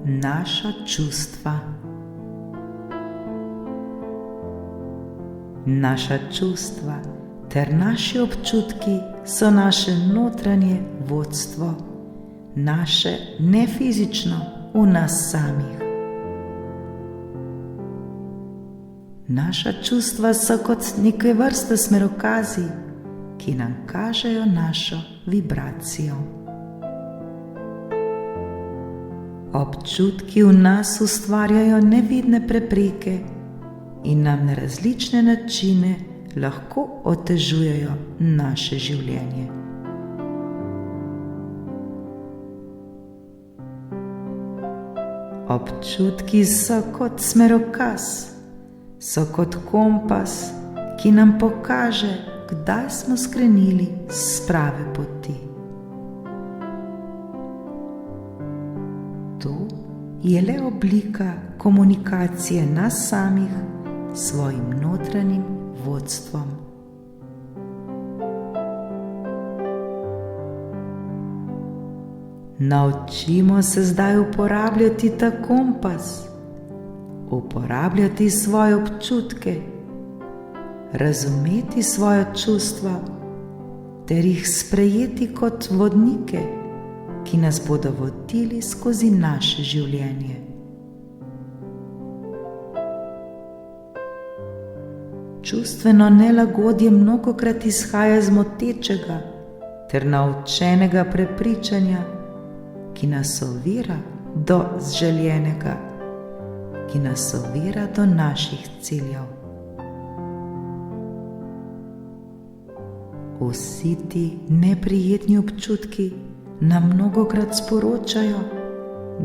naša čustva. Naša čustva ter naši občutki so naše notranje vodstvo, naše nefizično v nas samih. Naša čustva so kot neke vrste smerokazi, ki nam kažejo našo vibracijo. Občutki v nas ustvarjajo nevidne prepreke in nam na različne načine lahko otežujejo naše življenje. Občutki so kot smerokaz, so kot kompas, ki nam pokaže, kdaj smo skrenili s prave poti. To je le oblika komunikacije nas samih s svojim notranjim vodstvom. Naučimo se zdaj uporabljati ta kompas, uporabljati svoje občutke, razumeti svoja čustva ter jih sprejeti kot vodnike, ki nas bodo vodili skozi naše življenje. Čustveno nelagodje mnogokrat izhaja iz motečega ter naučenega prepričanja, ki nas ovira do želenega, ki nas ovira do naših ciljev. Vsi ti neprijetni občutki nam mnogokrat sporočajo,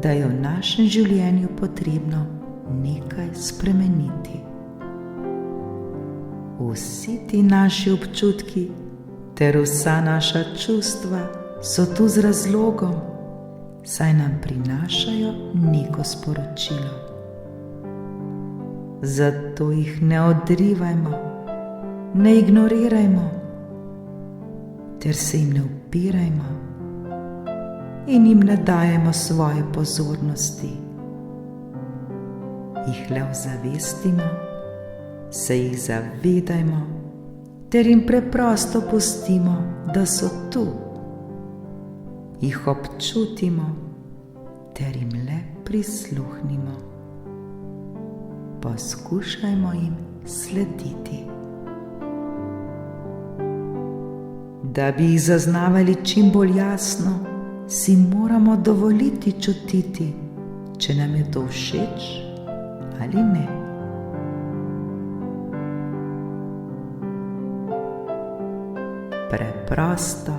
da je v našem življenju potrebno nekaj spremeniti. Vsi ti naši občutki ter vsa naša čustva so tu z razlogom, saj nam prinašajo neko sporočilo. Zato jih ne odrivajmo, ne ignorirajmo, ter se jim ne upirajmo in jim ne dajemo svoje pozornosti. Jih le ozavestimo, se jih zavedajmo ter jim preprosto pustimo, da so tu. Jih občutimo ter jim le prisluhnimo. Poskušajmo jim slediti. Da bi jih zaznavali čim bolj jasno, si moramo dovoliti čutiti, če nam je to všeč ali ne. Preprosto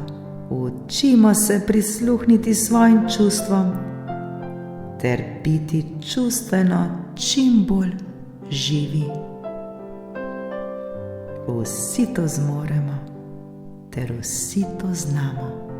učimo se prisluhniti svojim čustvom ter biti čustveno čim bolj živi. Vsi to zmoremo ter vsi to znamo.